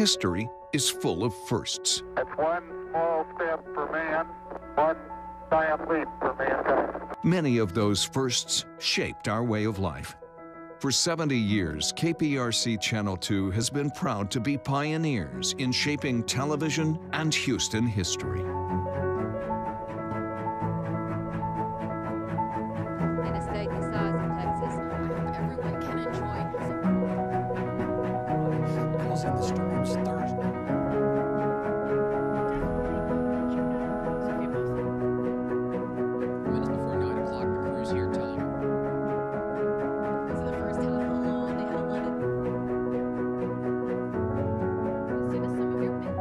History is full of firsts. It's one small step for man, one giant leap for mankind. Many of those firsts shaped our way of life. For 70 years, KPRC Channel 2 has been proud to be pioneers in shaping television and Houston history. In a state the size of Texas, everyone can enjoy. Causing the storms Thursday. Minutes before 9 o'clock, the crew's here telling you. This is the first time in a long they have let it. Send us some of your men.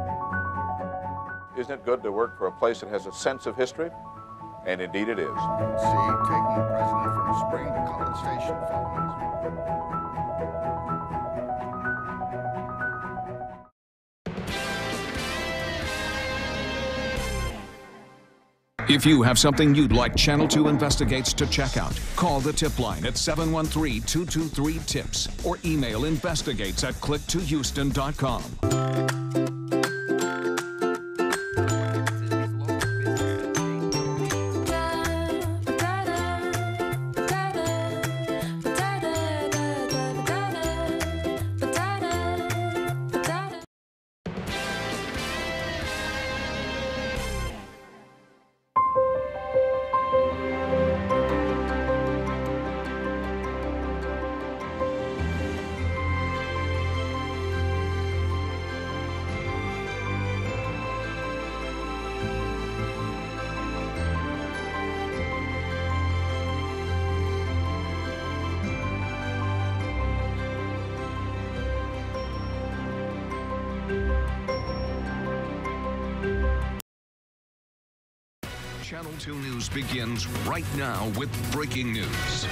Isn't it good to work for a place that has a sense of history? And indeed it is. See, taking the president from Spring to College Station following. If you have something you'd like Channel 2 Investigates to check out, call the tip line at 713-223-TIPS or email investigates@click2houston.com. Channel 2 News begins right now with breaking news.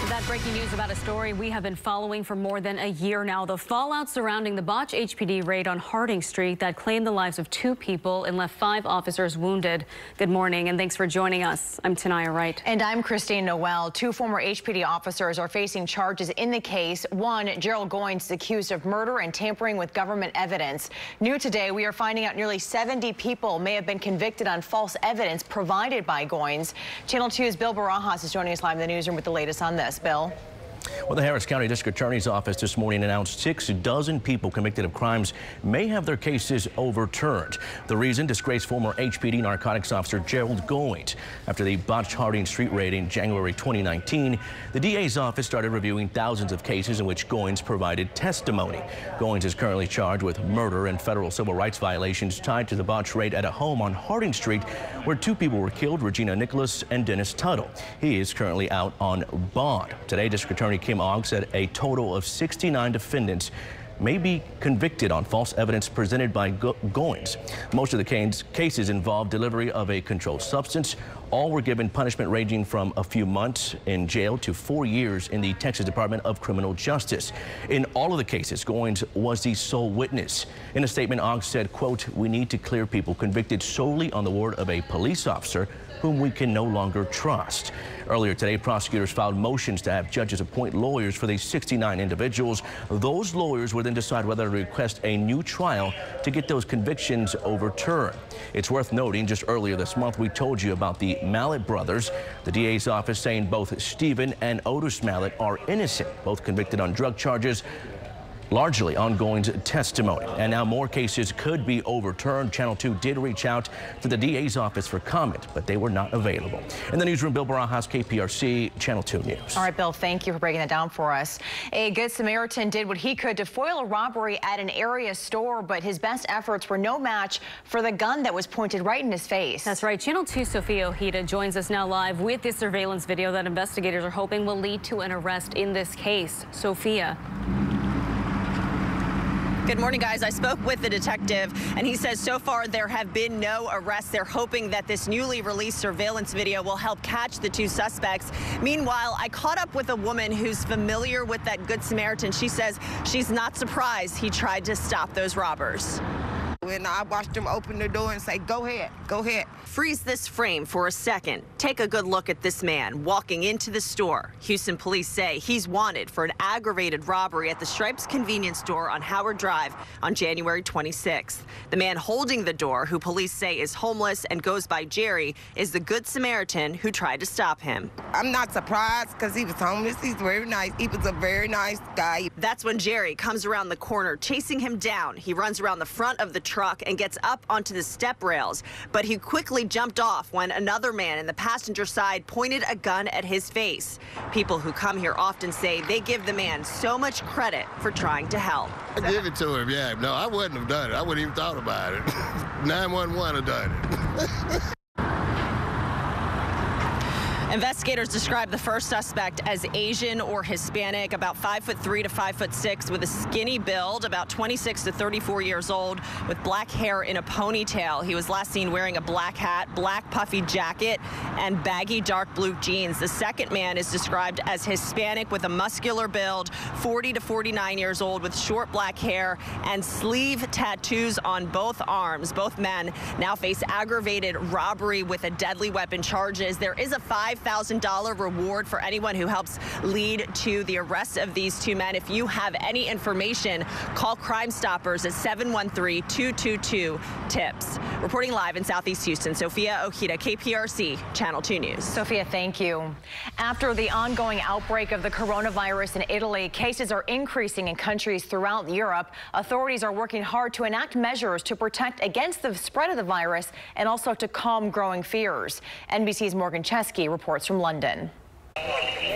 That breaking news about a story we have been following for more than a year now. The fallout surrounding the botched HPD raid on Harding Street that claimed the lives of 2 people and left 5 officers wounded. Good morning and thanks for joining us. I'm Tanaya Wright. And I'm Christine Noel. 2 former HPD officers are facing charges in the case. One, Gerald Goins, is accused of murder and tampering with government evidence. New today, we are finding out nearly 70 people may have been convicted on false evidence provided by Goins. Channel 2's Bill Barajas is joining us live in the newsroom with the latest on this. Bill. Well, the Harris County District Attorney's Office this morning announced 6 dozen people convicted of crimes may have their cases overturned. The reason, disgraced former HPD narcotics officer Gerald Goins. After the botched Harding Street raid in January 2019, the DA's office started reviewing thousands of cases in which Goins provided testimony. Goins is currently charged with murder and federal civil rights violations tied to the botched raid at a home on Harding Street where 2 people were killed, Regina Nicholas and Dennis Tuttle. He is currently out on bond. Today, District Attorney Kim Ogg said a total of 69 defendants may be convicted on false evidence presented by Goins. Most of the cases involved delivery of a controlled substance. All were given punishment ranging from a few months in jail to 4 years in the Texas Department of Criminal Justice. In all of the cases, Goins was the sole witness. In a statement, Ogg said, quote, "We need to clear people convicted solely on the word of a police officer whom we can no longer trust." Earlier today, prosecutors filed motions to have judges appoint lawyers for these 69 individuals. Those lawyers will then decide whether to request a new trial to get those convictions overturned. It's worth noting, just earlier this month, we told you about the Mallet brothers. The DA's office saying both Stephen and Otis Mallet are innocent, both convicted on drug charges, largely on Goins' testimony. And now more cases could be overturned. Channel 2 did reach out to the DA's office for comment, but they were not available. In the newsroom, Bill Barajas, KPRC, Channel 2 News. All right, Bill, thank you for breaking that down for us. A Good Samaritan did what he could to foil a robbery at an area store, but his best efforts were no match for the gun that was pointed right in his face. That's right. Channel 2's Sophia Ojeda joins us now live with this surveillance video that investigators are hoping will lead to an arrest in this case. Sophia. Good morning, guys. I spoke with the detective, and he says so far there have been no arrests. They're hoping that this newly released surveillance video will help catch the 2 suspects. Meanwhile, I caught up with a woman who's familiar with that Good Samaritan. She says she's not surprised he tried to stop those robbers. And I watched him open the door and say, go ahead, go ahead. Freeze this frame for a second. Take a good look at this man walking into the store. Houston police say he's wanted for an aggravated robbery at the Stripes convenience store on Howard Drive on January 26th. The man holding the door, who police say is homeless and goes by Jerry, is the Good Samaritan who tried to stop him. I'm not surprised because he was homeless. He's very nice. He was a very nice guy. That's when Jerry comes around the corner, chasing him down. He runs around the front of the truck and gets up onto the step rails, but he quickly jumped off when another man in the passenger side pointed a gun at his face. People who come here often say they give the man so much credit for trying to help. I give it to him, yeah. No, I wouldn't have done it. I wouldn't even thought about it. 911 have done it. Investigators describe the first suspect as Asian or Hispanic, about 5'3" to 5'6", with a skinny build, about 26 to 34 years old, with black hair in a ponytail. He was last seen wearing a black hat, black puffy jacket, and baggy dark blue jeans. The second man is described as Hispanic with a muscular build, 40 to 49 years old, with short black hair and sleeve tattoos on both arms. Both men now face aggravated robbery with a deadly weapon charges. There is a $5,000 reward for anyone who helps lead to the arrest of these two men. If you have any information, call Crime Stoppers at 713-222-TIPS. Reporting live in Southeast Houston, Sophia Ojeda, KPRC, Channel 2 News. Sophia, thank you. After the ongoing outbreak of the coronavirus in Italy, cases are increasing in countries throughout Europe. Authorities are working hard to enact measures to protect against the spread of the virus and also to calm growing fears. NBC's Morgan Chesky reports from London.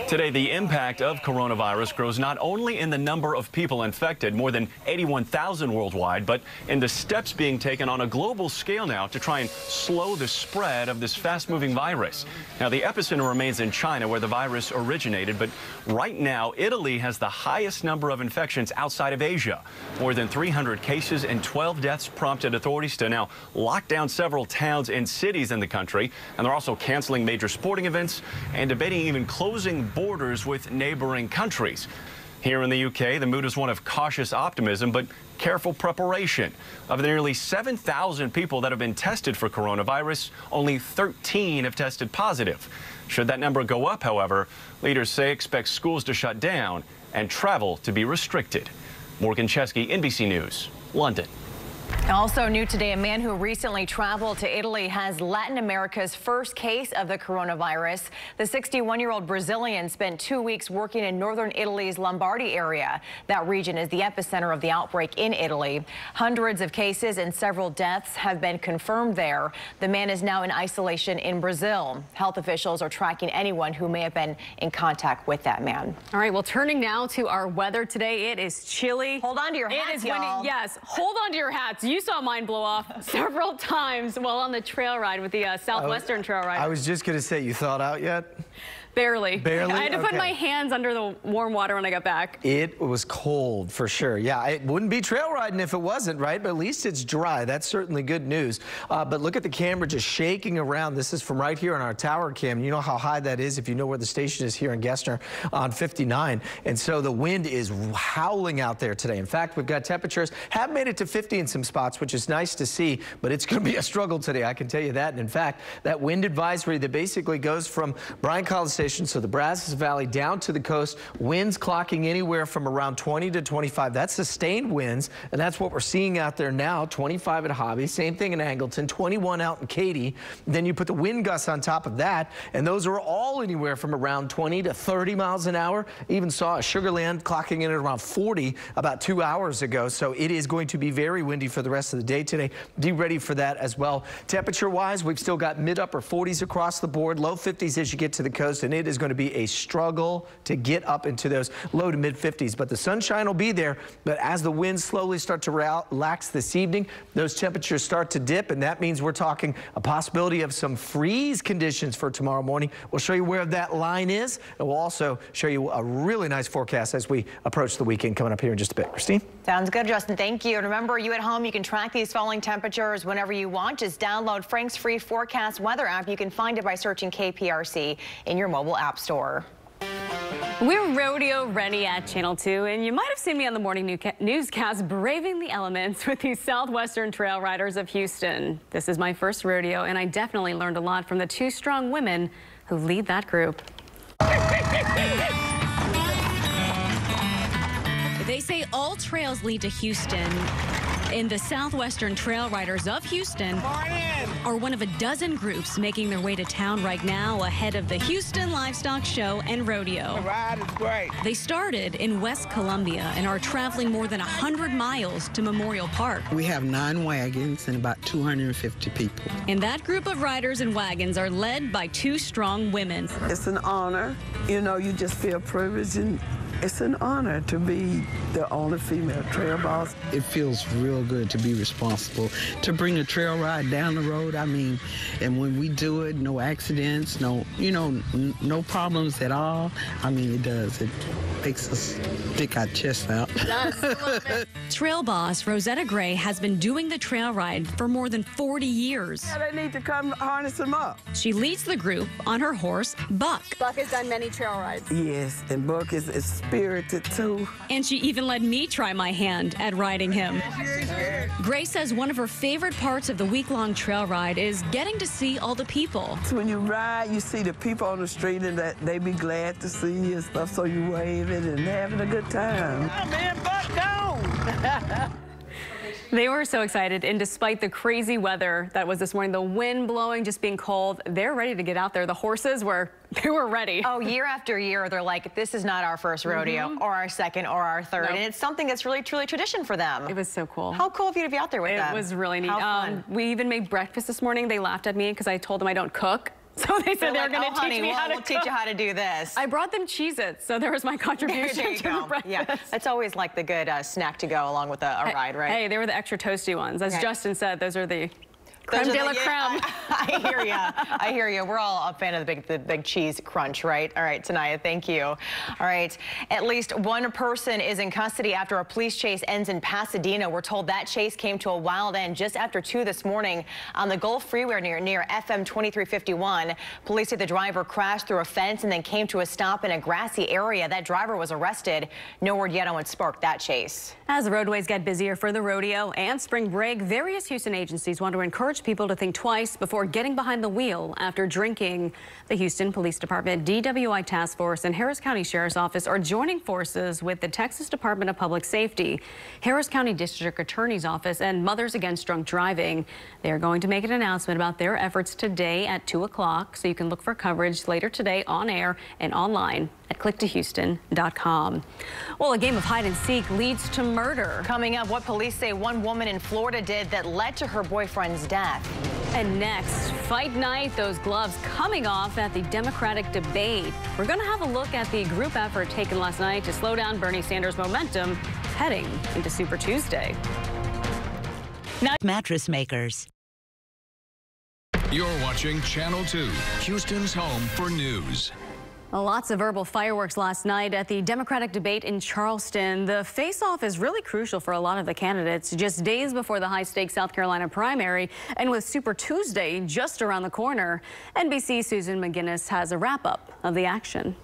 Today, the impact of coronavirus grows not only in the number of people infected, more than 81,000 worldwide, but in the steps being taken on a global scale now to try and slow the spread of this fast-moving virus. Now, the epicenter remains in China, where the virus originated, but right now, Italy has the highest number of infections outside of Asia. More than 300 cases and 12 deaths prompted authorities to now lock down several towns and cities in the country, and they're also canceling major sporting events and debating even closing borders with neighboring countries. Here in the UK, the mood is one of cautious optimism, but careful preparation. Of the nearly 7,000 people that have been tested for coronavirus, only 13 have tested positive. Should that number go up, however, leaders say expect schools to shut down and travel to be restricted. Morgan Chesky, NBC News, London. Also new today, a man who recently traveled to Italy has Latin America's first case of the coronavirus. The 61-year-old Brazilian spent 2 weeks working in northern Italy's Lombardy area. That region is the epicenter of the outbreak in Italy. Hundreds of cases and several deaths have been confirmed there. The man is now in isolation in Brazil. Health officials are tracking anyone who may have been in contact with that man. All right, well, turning now to our weather today. It is chilly. Hold on to your hats, It is y'all. windy. Yes, hold on to your hats. You saw mine blow off several times while on the trail ride with the Southwestern Trail Ride. I was just going to say, you thawed out yet? Barely. Barely? I had to put Okay. my hands under the warm water when I got back. It was cold for sure. Yeah, it wouldn't be trail riding if it wasn't, right? But at least it's dry. That's certainly good news. But look at the camera just shaking around. This is from right here on our tower cam. You know how high that is if you know where the station is here in Gessner on 59. And so the wind is howling out there today. In fact, we've got temperatures have made it to 50 in some spots, which is nice to see, but it's going to be a struggle today. I can tell you that. And in fact, that wind advisory that basically goes from Bryan College Station, so the Brazos Valley down to the coast, winds clocking anywhere from around 20 to 25. That's sustained winds, and that's what we're seeing out there now. 25 at Hobby, same thing in Angleton, 21 out in Katy. Then you put the wind gusts on top of that, and those are all anywhere from around 20 to 30 miles an hour. Even saw a Sugar Land clocking in at around 40 about 2 hours ago. So it is going to be very windy for the rest of the day today. Be ready for that as well. Temperature-wise, we've still got mid-upper 40s across the board, low 50s as you get to the coast, and it is going to be a struggle to get up into those low to mid 50s. But the sunshine will be there. But as the winds slowly start to relax this evening, those temperatures start to dip, and that means we're talking a possibility of some freeze conditions for tomorrow morning. We'll show you where that line is, and we'll also show you a really nice forecast as we approach the weekend coming up here in just a bit. Christine? Sounds good, Justin. Thank you. And remember, you at home, you can track these falling temperatures whenever you want. Just download Frank's free forecast weather app. You can find it by searching KPRC in your mobile app store. We're rodeo ready at Channel 2, and you might have seen me on the morning newscast braving the elements with the Southwestern Trail Riders of Houston. This is my first rodeo, and I definitely learned a lot from the two strong women who lead that group. They say all trails lead to Houston. And the Southwestern Trail Riders of Houston are one of a dozen groups making their way to town right now ahead of the Houston Livestock Show and Rodeo. The ride is great. They started in West Columbia and are traveling more than 100 miles to Memorial Park. We have 9 wagons and about 250 people. And that group of riders and wagons are led by two strong women. It's an honor. You know, you just feel privileged, and it's an honor to be the only female trail boss. It feels real good to be responsible, to bring a trail ride down the road. I mean, and when we do it, no accidents, no problems at all. I mean, it does. It makes us stick our chest out. Trail boss Rosetta Gray has been doing the trail ride for more than 40 years. Yeah, they need to come harness them up. She leads the group on her horse, Buck. Buck has done many trail rides. Yes, and Buck is spirited too. And she even let me try my hand at riding him. Gray says one of her favorite parts of the week-long trail ride is getting to see all the people. So when you ride, you see the people on the street, and that they be glad to see you and stuff, so you waving and having a good time. Oh, man, Buck gone. They were so excited, and despite the crazy weather that was this morning, the wind blowing, just being cold, they're ready to get out there. The horses were ready. Oh, year after year, they're like, this is not our first rodeo or our second or our third. Nope. And it's something that's really, truly tradition for them. It was so cool. How cool of you to be out there with them. It was really neat. How fun. We even made breakfast this morning. They laughed at me because I told them I don't cook. So they said they were going to teach me how to we'll teach you how to do this. I brought them Cheez-Its, so there was my contribution There you to go. the breakfast. Yeah, that's always like the good snack to go along with a ride, right? Hey, they were the extra toasty ones. As Justin said, those are the creme Those de are la the- creme. I hear you. I hear you. We're all a fan of the big cheese crunch, right? All right, Tanaya, thank you. All right, at least one person is in custody after a police chase ends in Pasadena. We're told that chase came to a wild end just after 2 this morning on the Gulf Freeway near FM 2351. Police say the driver crashed through a fence and then came to a stop in a grassy area. That driver was arrested. No word yet on what sparked that chase. As the roadways get busier for the rodeo and spring break, various Houston agencies want to encourage people to think twice before getting behind the wheel after drinking. The Houston Police Department, DWI Task Force, and Harris County Sheriff's Office are joining forces with the Texas Department of Public Safety, Harris County District Attorney's Office, and Mothers Against Drunk Driving. They are going to make an announcement about their efforts today at 2 o'clock, so you can look for coverage later today on air and online at clicktohouston.com. Well, a game of hide and seek leads to murder. Coming up, what police say one woman in Florida did that led to her boyfriend's death. And next, fight night, those gloves coming off at the Democratic debate. We're going to have a look at the group effort taken last night to slow down Bernie Sanders' momentum heading into Super Tuesday. Now, Mattress Makers. You're watching Channel 2, Houston's home for news. Lots of verbal fireworks last night at the Democratic debate in Charleston. The face-off is really crucial for a lot of the candidates, just days before the high-stakes South Carolina primary, and with Super Tuesday just around the corner. NBC's Susan McGinnis has a wrap-up of the action.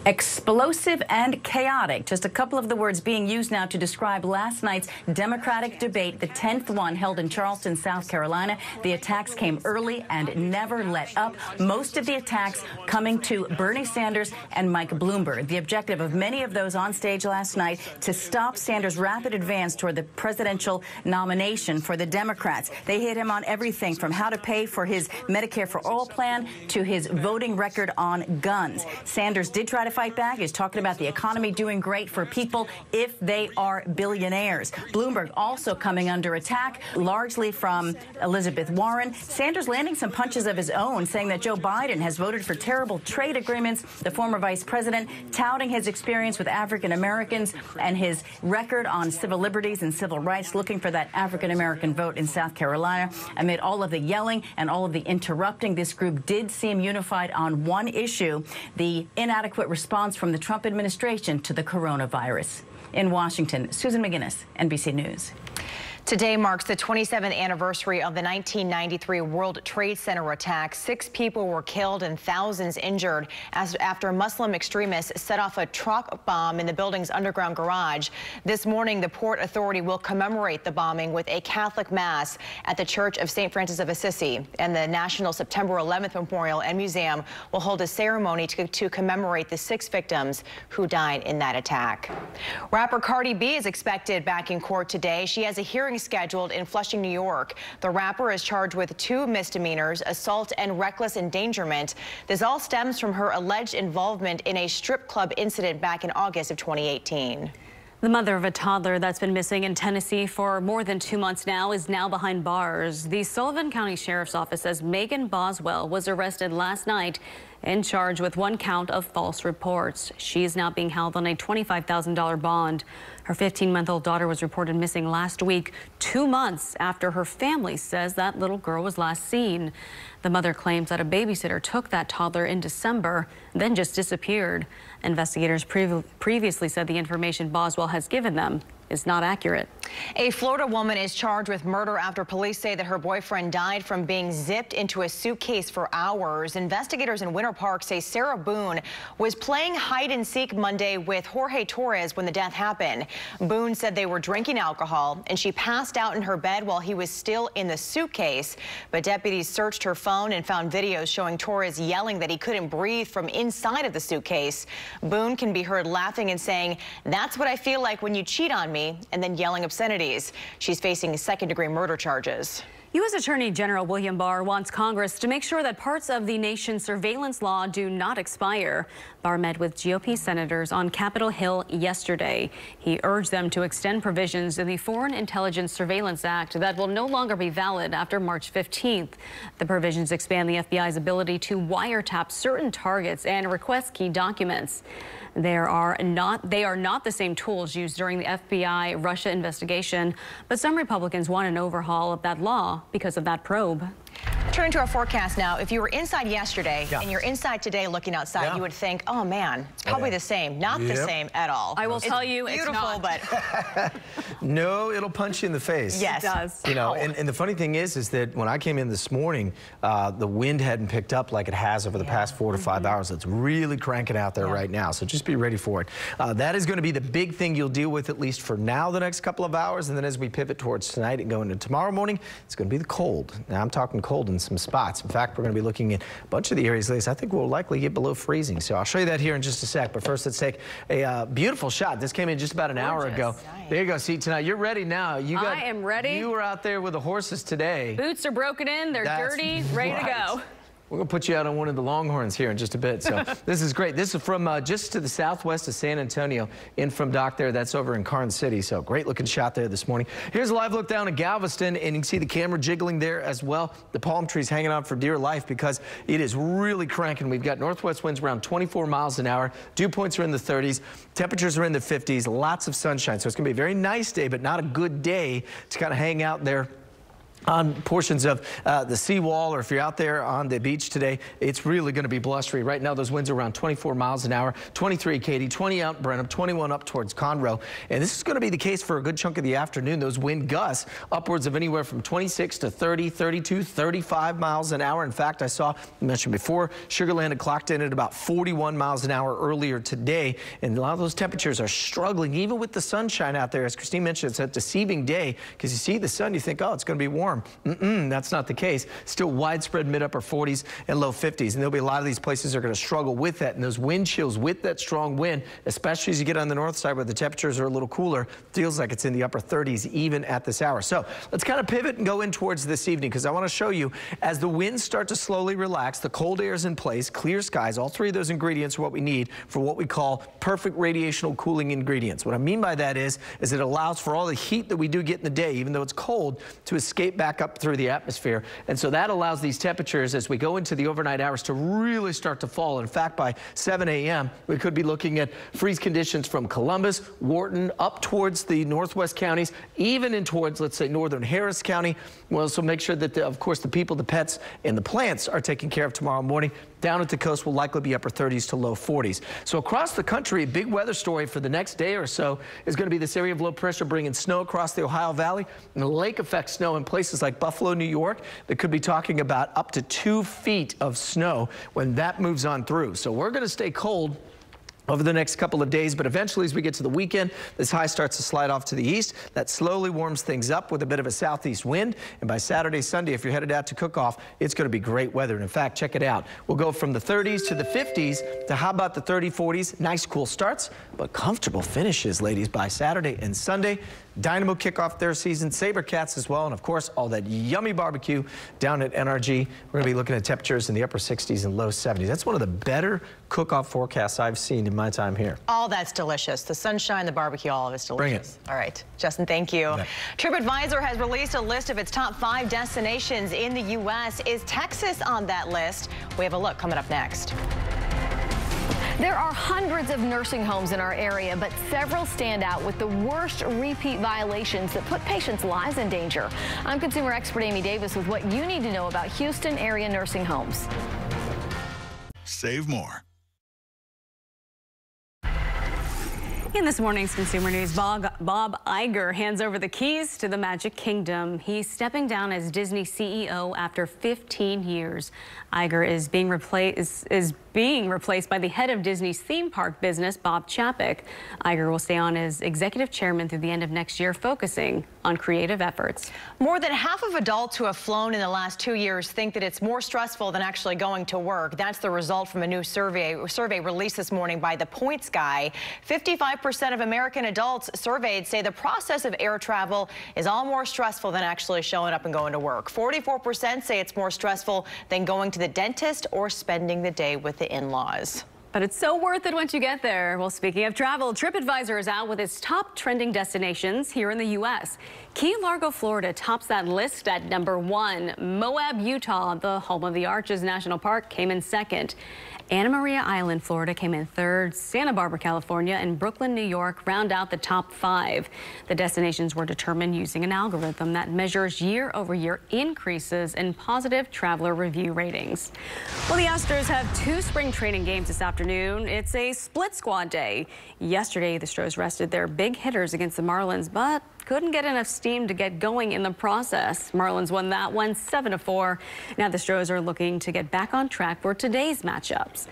Explosive and chaotic, just a couple of the words being used now to describe last night's Democratic debate, the 10th one held in Charleston, South Carolina. The attacks came early and never let up, most of the attacks coming to Bernie Sanders and Mike Bloomberg. The objective of many of those on stage last night to stop Sanders' rapid advance toward the presidential nomination for the Democrats. They hit him on everything from how to pay for his Medicare for All plan to his voting record on guns. Sanders did try to fight back. He's talking about the economy doing great for people if they are billionaires. Bloomberg also coming under attack, largely from Elizabeth Warren. Sanders landing some punches of his own, saying that Joe Biden has voted for terrible trade agreements. The former vice president touting his experience with African Americans and his record on civil liberties and civil rights, looking for that African American vote in South Carolina. Amid all of the yelling and all of the interrupting, this group did seem unified on one issue: the inadequate response from the Trump administration to the coronavirus. In Washington, Susan McGinnis, NBC News. Today marks the 27th anniversary of the 1993 World Trade Center attack. 6 people were killed and thousands injured after Muslim extremists set off a truck bomb in the building's underground garage. This morning, the Port Authority will commemorate the bombing with a Catholic Mass at the Church of St. Francis of Assisi. And the National September 11th Memorial and Museum will hold a ceremony to commemorate the 6 victims who died in that attack. Rapper Cardi B is expected back in court today. She has a hearing scheduled in Flushing, New York. The rapper is charged with 2 misdemeanors, assault and reckless endangerment. This all stems from her alleged involvement in a strip club incident back in August of 2018. The mother of a toddler that's been missing in Tennessee for more than 2 months now is now behind bars. The Sullivan County Sheriff's Office says Megan Boswell was arrested last night and charged with 1 count of false reports. She is now being held on a $25,000 bond. Her 15-month-old daughter was reported missing last week, 2 months after her family says that little girl was last seen. The mother claims that a babysitter took that toddler in December, then just disappeared. Investigators previously said the information Boswell has given them is not accurate. A Florida woman is charged with murder after police say that her boyfriend died from being zipped into a suitcase for hours. Investigators in Winter Park say Sarah Boone was playing hide and seek Monday with Jorge Torres when the death happened. Boone said they were drinking alcohol and she passed out in her bed while he was still in the suitcase. But deputies searched her phone and found videos showing Torres yelling that he couldn't breathe from inside of the suitcase. Boone can be heard laughing and saying, "That's what I feel like when you cheat on me," and then yelling obscenities. She's facing second-degree murder charges. U.S. Attorney General William Barr wants Congress to make sure that parts of the nation's surveillance law do not expire. Barr met with GOP senators on Capitol Hill yesterday. He urged them to extend provisions in the Foreign Intelligence Surveillance Act that will no longer be valid after March 15th. The provisions expand the FBI's ability to wiretap certain targets and request key documents. They are not the same tools used during the FBI Russia investigation, but some Republicans want an overhaul of that law because of that probe. Turning to our forecast now, if you were inside yesterday and you're inside today looking outside, you would think, oh man, it's probably the same. Not the same at all. I will tell you, beautiful, it's not. But no, it'll punch you in the face. Yes, it does. You know, and the funny thing is that when I came in this morning, the wind hadn't picked up like it has over the past 4 to 5 hours. It's really cranking out there right now, so just be ready for it. That is going to be the big thing you'll deal with, at least for now, the next couple of hours, and then as we pivot towards tonight and go into tomorrow morning, it's going to be the cold. Now, I'm talking cold in some spots. In fact, we're going to be looking at a bunch of the areas I think we'll likely get below freezing. So I'll show you that here in just a sec. But first, let's take a beautiful shot. This came in just about an hour ago. Nice. There you go. See, tonight you're ready now. I am ready. You were out there with the horses today. Boots are broken in. They're dirty, ready to go. We're going to put you out on one of the Longhorns here in just a bit. So this is great. This is from just to the southwest of San Antonio, in from Dock there. That's over in Karnes City. So great looking shot there this morning. Here's a live look down at Galveston, and you can see the camera jiggling there as well. The palm trees hanging on for dear life because it is really cranking. We've got northwest winds around 24 miles an hour. Dew points are in the 30s. Temperatures are in the 50s. Lots of sunshine. So it's going to be a very nice day, but not a good day to kind of hang out there on portions of the seawall, or if you're out there on the beach today, it's really going to be blustery. Right now, those winds are around 24 miles an hour, 23 Katy, 20 out Brenham, 21 up towards Conroe. And this is going to be the case for a good chunk of the afternoon. Those wind gusts upwards of anywhere from 26 to 30, 32, 35 miles an hour. In fact, I saw, you mentioned before, Sugar Land had clocked in at about 41 miles an hour earlier today. And a lot of those temperatures are struggling, even with the sunshine out there. As Christine mentioned, it's a deceiving day because you see the sun, you think, oh, it's going to be warm. That's not the case. Still widespread mid-upper 40s and low 50s. And there'll be a lot of these places that are going to struggle with that. And those wind chills with that strong wind, especially as you get on the north side where the temperatures are a little cooler, feels like it's in the upper 30s even at this hour. So let's kind of pivot and go in towards this evening, because I want to show you as the winds start to slowly relax, the cold air is in place, clear skies. All 3 of those ingredients are what we need for what we call perfect radiational cooling ingredients. What I mean by that is it allows for all the heat that we do get in the day, even though it's cold, to escape back up through the atmosphere. And so that allows these temperatures as we go into the overnight hours to really start to fall. In fact, by 7 a.m., we could be looking at freeze conditions from Columbus, Wharton, up towards the northwest counties, even in towards, let's say, northern Harris County. We'll also make sure that, of course, the people, the pets, and the plants are taken care of tomorrow morning. Down at the coast will likely be upper 30s to low 40s. So across the country, a big weather story for the next day or so is going to be this area of low pressure bringing snow across the Ohio Valley and lake effect snow in places like Buffalo, New York. That could be talking about up to 2 feet of snow when that moves on through. So we're going to stay cold over the next couple of days, but eventually as we get to the weekend, this high starts to slide off to the east. That slowly warms things up with a bit of a southeast wind. And by Saturday, Sunday, if you're headed out to cook off, it's going to be great weather. And in fact, check it out. We'll go from the 30s to the 50s to how about the 30s, 40s? Nice cool starts, but comfortable finishes, ladies, by Saturday and Sunday. Dynamo kick off their season, Sabercats as well, and of course all that yummy barbecue down at NRG. We're going to be looking at temperatures in the upper 60s and low 70s. That's one of the better cook-off forecasts I've seen in my time here. All that's delicious. The sunshine, the barbecue, all of it's delicious. Bring it. All right, Justin, thank you. Yeah. TripAdvisor has released a list of its top 5 destinations in the U.S. Is Texas on that list? We have a look coming up next. There are hundreds of nursing homes in our area, but several stand out with the worst repeat violations that put patients' lives in danger. I'm consumer expert Amy Davis with what you need to know about Houston area nursing homes. Save more. In this morning's consumer news, Bob Iger hands over the keys to the Magic Kingdom. He's stepping down as Disney CEO after 15 years. Iger is being replaced by the head of Disney's theme park business, Bob Chapek. Iger will stay on as executive chairman through the end of next year, focusing on creative efforts. More than half of adults who have flown in the last 2 years think that it's more stressful than actually going to work. That's the result from a new survey released this morning by the Points Guy. 55% of American adults surveyed say the process of air travel is all more stressful than actually showing up and going to work. 44% say it's more stressful than going to the dentist or spending the day with the in-laws. But it's so worth it once you get there. Well, speaking of travel, TripAdvisor is out with its top trending destinations here in the U.S. Key Largo, Florida tops that list at number 1. Moab, Utah, the home of the Arches National Park, came in second. Anna Maria Island, Florida, came in third. Santa Barbara, California, and Brooklyn, New York round out the top 5. The destinations were determined using an algorithm that measures year-over-year increases in positive traveler review ratings. Well, the Astros have 2 spring training games this afternoon. It's a split squad day. Yesterday, the Astros rested their big hitters against the Marlins, but couldn't get enough steam to get going in the process. Marlins won that one 7-4. Now the Astros are looking to get back on track for today's matchups.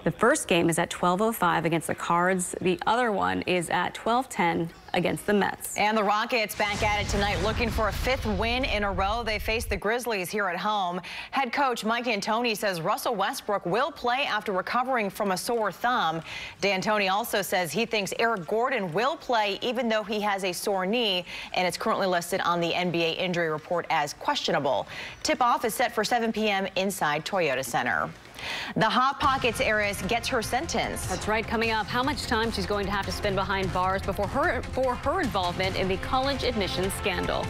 The first game is at 12:05 against the Cards. The other one is at 12:10 against the Mets. And the Rockets back at it tonight looking for a 5th win in a row. They face the Grizzlies here at home. Head coach Mike D'Antoni says Russell Westbrook will play after recovering from a sore thumb. D'Antoni also says he thinks Eric Gordon will play even though he has a sore knee, and it's currently listed on the NBA injury report as questionable. Tip-off is set for 7 p.m. inside Toyota Center. The Hot Pockets heiress gets her sentence. That's right. Coming up, how much time she's going to have to spend behind bars for her involvement in the college admissions scandal.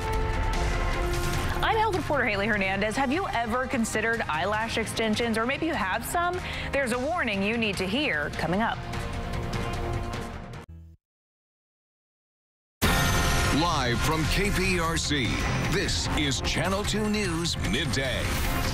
I'm health reporter Haley Hernandez. Have you ever considered eyelash extensions, or maybe you have some? There's a warning you need to hear coming up. Live from KPRC, this is Channel 2 News Midday.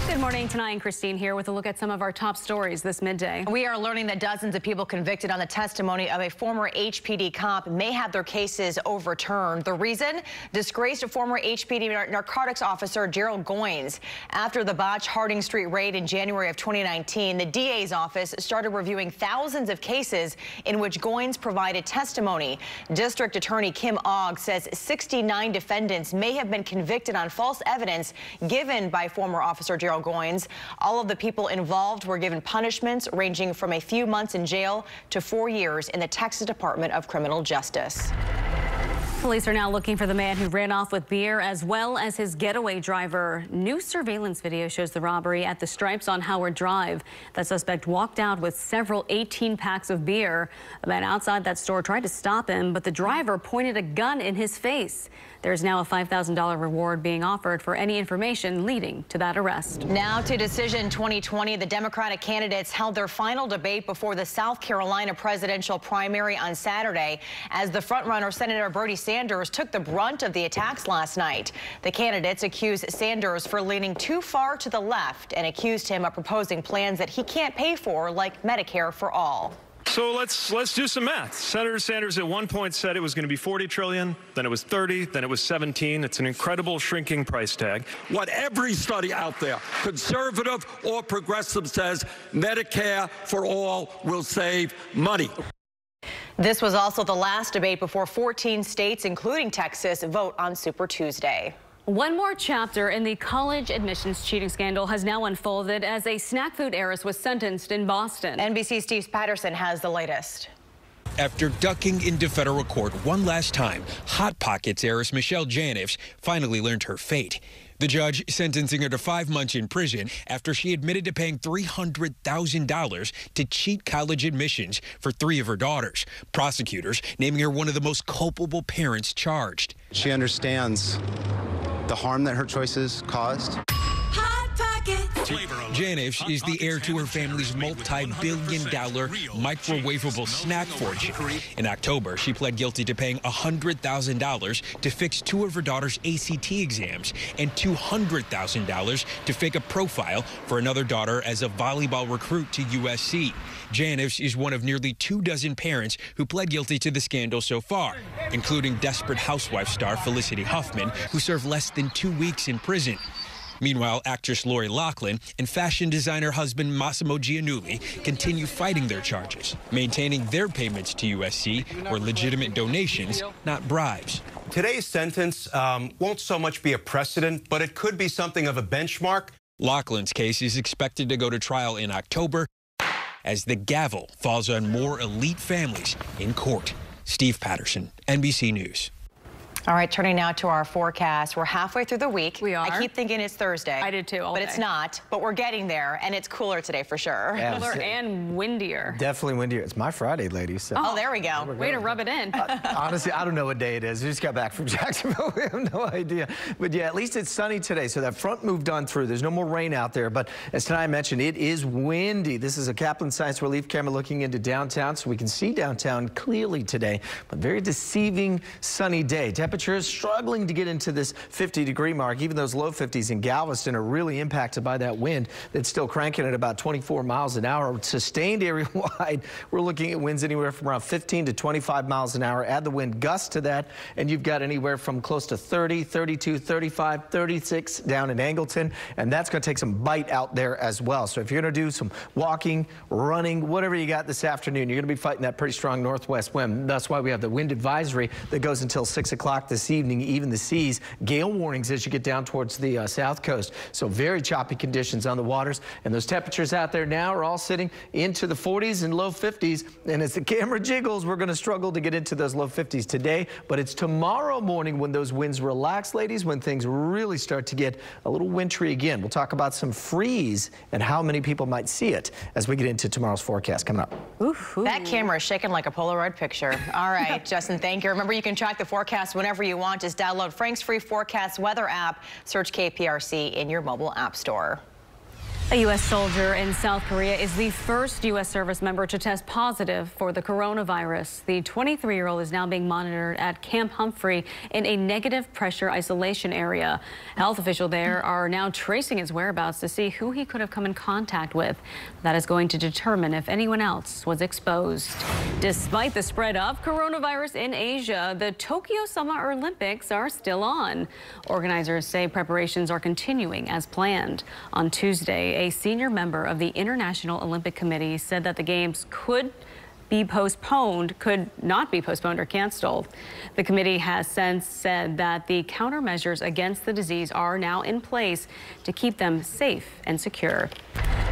Good morning. Tonight, and Christine here with a look at some of our top stories this midday. We are learning that dozens of people convicted on the testimony of a former HPD cop may have their cases overturned. The reason? Disgraced former HPD narcotics officer Gerald Goins. After the botched Harding Street raid in January of 2019, the DA's office started reviewing thousands of cases in which Goins provided testimony. District Attorney Kim Ogg says 69 defendants may have been convicted on false evidence given by former officer Gerald Goins. All of the people involved were given punishments ranging from a few months in jail to 4 years in the Texas Department of Criminal Justice. Police are now looking for the man who ran off with beer as well as his getaway driver. New surveillance video shows the robbery at the Stripes on Howard Drive. That suspect walked out with several 18 packs of beer. A man outside that store tried to stop him, but the driver pointed a gun in his face. There's now a $5,000 reward being offered for any information leading to that arrest. Now to Decision 2020. The Democratic candidates held their final debate before the South Carolina presidential primary on Saturday, as the frontrunner Senator Bernie Sanders took the brunt of the attacks last night. The candidates accused Sanders for leaning too far to the left and accused him of proposing plans that he can't pay for, like Medicare for all. So let's do some math. Senator Sanders at one point said it was going to be 40 trillion, then it was 30, then it was 17. It's an incredible shrinking price tag. What every study out there, conservative or progressive, says Medicare for all will save money. This was also the last debate before 14 states, including Texas, vote on Super Tuesday. One more chapter in the college admissions cheating scandal has now unfolded as a snack food heiress was sentenced in Boston. NBC's Steve Patterson has the latest. After ducking into federal court one last time, Hot Pockets heiress Michelle Janiff finally learned her fate. The judge sentencing her to 5 months in prison after she admitted to paying $300,000 to cheat college admissions for 3 of her daughters. Prosecutors naming her one of the most culpable parents charged. She understands the harm that her choices caused. Janiff is the heir to her family's multi-billion-dollar microwavable snack fortune. In October, she pled guilty to paying $100,000 to fix 2 of her daughter's ACT exams and $200,000 to fake a profile for another daughter as a volleyball recruit to USC. Janiff is one of nearly 24 parents who pled guilty to the scandal so far, including Desperate Housewives star Felicity Huffman, who served less than 2 weeks in prison. Meanwhile, actress Lori Loughlin and fashion designer husband Massimo Giannulli continue fighting their charges, maintaining their payments to USC were legitimate donations, not bribes. Today's sentence won't so much be a precedent, but it could be something of a benchmark. Loughlin's case is expected to go to trial in October as the gavel falls on more elite families in court. Steve Patterson, NBC News. All right, turning now to our forecast. We're halfway through the week. We are. I keep thinking it's Thursday. I did too, all But day. it's not. But we're getting there, and it's cooler today for sure. Yeah, Cooler and windier. Definitely windier. It's my Friday, ladies. So. Oh, there we go. Way to rub it in. Honestly, I don't know what day it is. We just got back from Jacksonville. We have no idea. But yeah, at least it's sunny today. So that front moved on through. There's no more rain out there. But as tonight mentioned, it is windy. This is a Kaplan Science Relief camera looking into downtown, so we can see downtown clearly today. But very deceiving sunny day. Temperatures struggling to get into this 50-degree mark. Even those low 50s in Galveston are really impacted by that wind that's still cranking at about 24 miles an hour. Sustained area-wide, we're looking at winds anywhere from around 15 to 25 miles an hour. Add the wind gust to that, and you've got anywhere from close to 30, 32, 35, 36 down in Angleton, and that's going to take some bite out there as well. So if you're going to do some walking, running, whatever you got this afternoon, you're going to be fighting that pretty strong northwest wind. That's why we have the wind advisory that goes until 6 o'clock this evening. Even the seas, gale warnings as you get down towards the south coast. So very choppy conditions on the waters, and those temperatures out there now are all sitting into the 40s and low 50s. And as the camera jiggles, we're going to struggle to get into those low 50s today, but it's tomorrow morning when those winds relax, ladies, when things really start to get a little wintry again. We'll talk about some freeze and how many people might see it as we get into tomorrow's forecast coming up. Ooh. That camera is shaking like a Polaroid picture. All right, Justin, thank you. Remember, you can track the forecast whenever you want. Just download Frank's free forecast weather app. Search KPRC in your mobile app store. A U.S. soldier in South Korea is the first U.S. service member to test positive for the coronavirus. The 23-year-old is now being monitored at Camp Humphrey in a negative pressure isolation area. Health officials there are now tracing his whereabouts to see who he could have come in contact with. That is going to determine if anyone else was exposed. Despite the spread of coronavirus in Asia, the Tokyo Summer Olympics are still on. Organizers say preparations are continuing as planned. On Tuesday, a senior member of the International Olympic Committee said that the games could not be postponed or canceled. The committee has since said that the countermeasures against the disease are now in place to keep them safe and secure.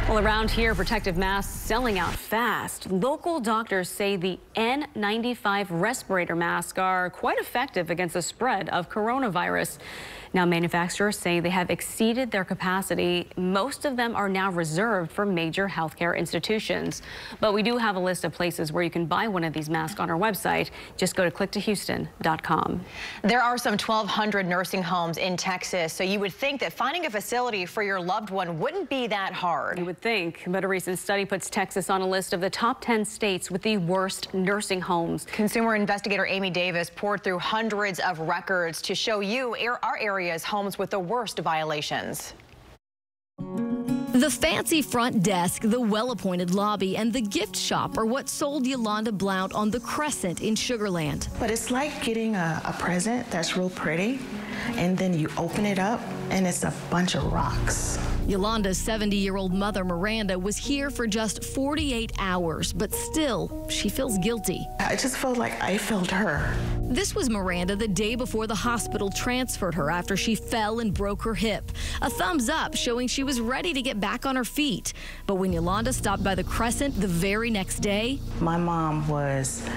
Well, around here, protective masks selling out fast. Local doctors say the N95 respirator masks are quite effective against the spread of coronavirus. Now, manufacturers say they have exceeded their capacity. Most of them are now reserved for major healthcare institutions. But we do have a list of places where you can buy one of these masks on our website. Just go to clicktohouston.com. There are some 1,200 nursing homes in Texas, so you would think that finding a facility for your loved one wouldn't be that hard. You would think, but a recent study puts Texas on a list of the top 10 states with the worst nursing homes. Consumer investigator Amy Davis poured through hundreds of records to show you our area's homes with the worst violations. The fancy front desk, the well-appointed lobby, and the gift shop are what sold Yolanda Blount on the Crescent in Sugar Land. But it's like getting a present that's real pretty, and then you open it up, and it's a bunch of rocks. Yolanda's 70-year-old mother, Miranda, was here for just 48 hours, but still, she feels guilty. I just felt like I failed her. This was Miranda the day before the hospital transferred her after she fell and broke her hip. A thumbs up showing she was ready to get back on her feet. But when Yolanda stopped by the Crescent the very next day, my mom was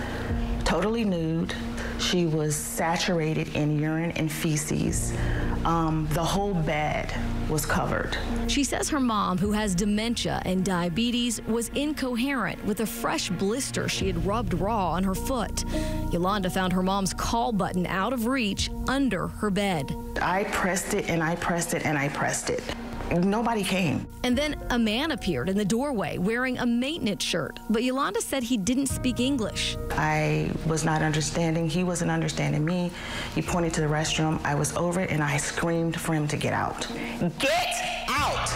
totally nude. She was saturated in urine and feces. The whole bed was covered. She says her mom, who has dementia and diabetes, was incoherent with a fresh blister she had rubbed raw on her foot. Yolanda found her mom's call button out of reach under her bed. I pressed it and I pressed it and I pressed it. Nobody came. And then a man appeared in the doorway wearing a maintenance shirt, but Yolanda said he didn't speak English. I was not understanding. He wasn't understanding me. He pointed to the restroom. I was over it and I screamed for him to get out. Get out!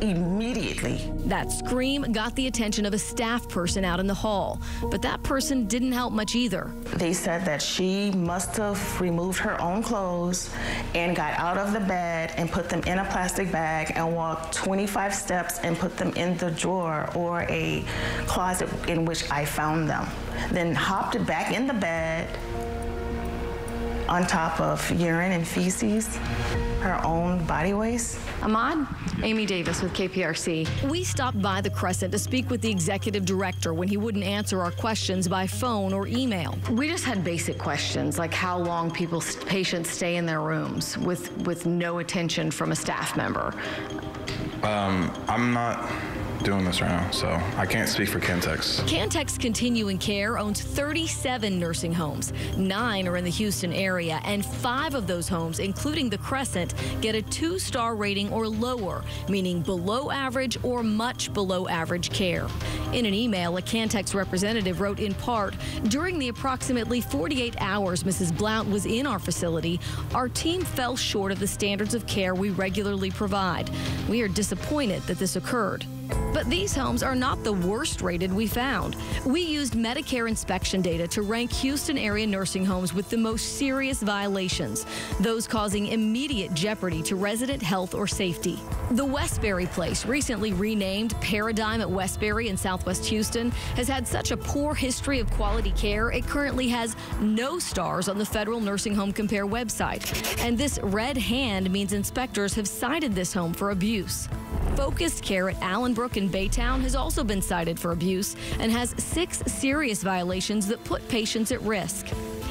Immediately. That scream got the attention of a staff person out in the hall, but that person didn't help much either. They said that she must have removed her own clothes and got out of the bed and put them in a plastic bag and walked 25 steps and put them in the drawer or a closet in which I found them. Then hopped back in the bed on top of urine and feces, her own body waste. Ahmad? Amy Davis with KPRC. We stopped by the Crescent to speak with the executive director when he wouldn't answer our questions by phone or email. We just had basic questions like how long patients stay in their rooms with no attention from a staff member. I'm not doing this right now, so I can't speak for Cantex. Cantex Continuing Care owns 37 nursing homes. 9 are in the Houston area, and 5 of those homes, including the Crescent, get a 2-star rating or lower, meaning below average or much below average care. In an email, a Cantex representative wrote in part, during the approximately 48 hours Mrs. Blount was in our facility, our team fell short of the standards of care we regularly provide. We are disappointed that this occurred. But these homes are not the worst rated we found. We used Medicare inspection data to rank Houston area nursing homes with the most serious violations, those causing immediate jeopardy to resident health or safety. The Westbury Place, recently renamed Paradigm at Westbury in Southwest Houston, has had such a poor history of quality care, it currently has no stars on the Federal Nursing Home Compare website. And this red hand means inspectors have cited this home for abuse. Focused Care at Allenbrook in Baytown has also been cited for abuse and has 6 serious violations that put patients at risk.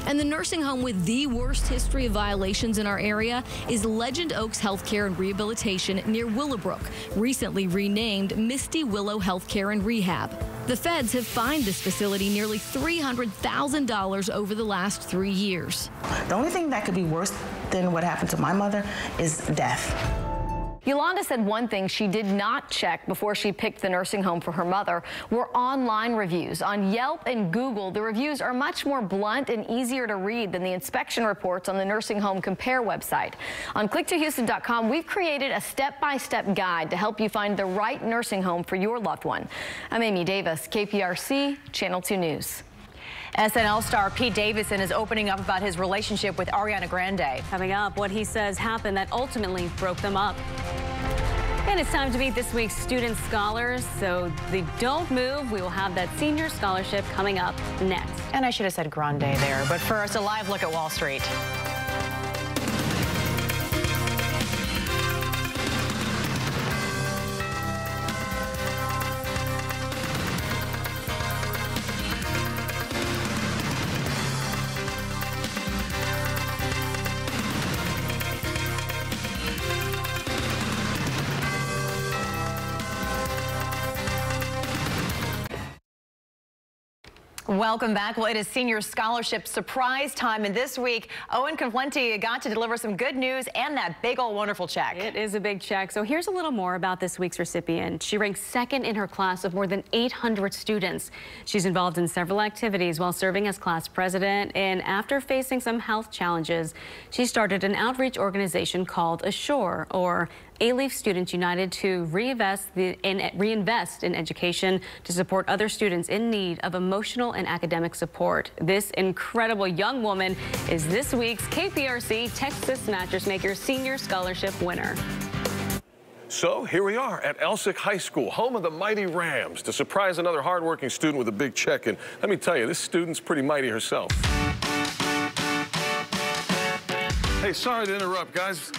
And the nursing home with the worst history of violations in our area is Legend Oaks Healthcare and Rehabilitation near Willowbrook, recently renamed Misty Willow Healthcare and Rehab. The feds have fined this facility nearly $300,000 over the last 3 years. The only thing that could be worse than what happened to my mother is death. Yolanda said one thing she did not check before she picked the nursing home for her mother were online reviews. On Yelp and Google, the reviews are much more blunt and easier to read than the inspection reports on the Nursing Home Compare website. On clicktohouston.com, we've created a step-by-step guide to help you find the right nursing home for your loved one. I'm Amy Davis, KPRC, Channel 2 News. SNL star Pete Davidson is opening up about his relationship with Ariana Grande. Coming up, what he says happened that ultimately broke them up. And it's time to meet this week's student scholars, so they don't move. We will have that senior scholarship coming up next. And I should have said Grande there, but first, a live look at Wall Street. Welcome back. Well, it is senior scholarship surprise time, and this week, Owen Conflenti got to deliver some good news and that big old wonderful check. It is a big check. So here's a little more about this week's recipient. She ranked second in her class of more than 800 students. She's involved in several activities while serving as class president, and after facing some health challenges, she started an outreach organization called Assure, or A-Leaf Students United, to reinvest in education to support other students in need of emotional and academic support. This incredible young woman is this week's KPRC Texas Mattress Maker Senior Scholarship winner. So here we are at Elsick High School, home of the mighty Rams, to surprise another hardworking student with a big check. And let me tell you, this student's pretty mighty herself. Hey, sorry to interrupt, guys.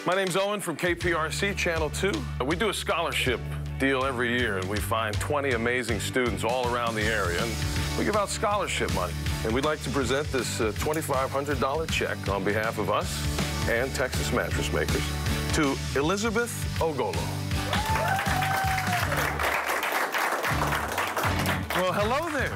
My name's Owen from KPRC Channel 2. We do a scholarship deal every year, and we find 20 amazing students all around the area, and we give out scholarship money. And we'd like to present this $2,500 check on behalf of us and Texas Mattress Makers to Elizabeth Ogolo. Well, hello there.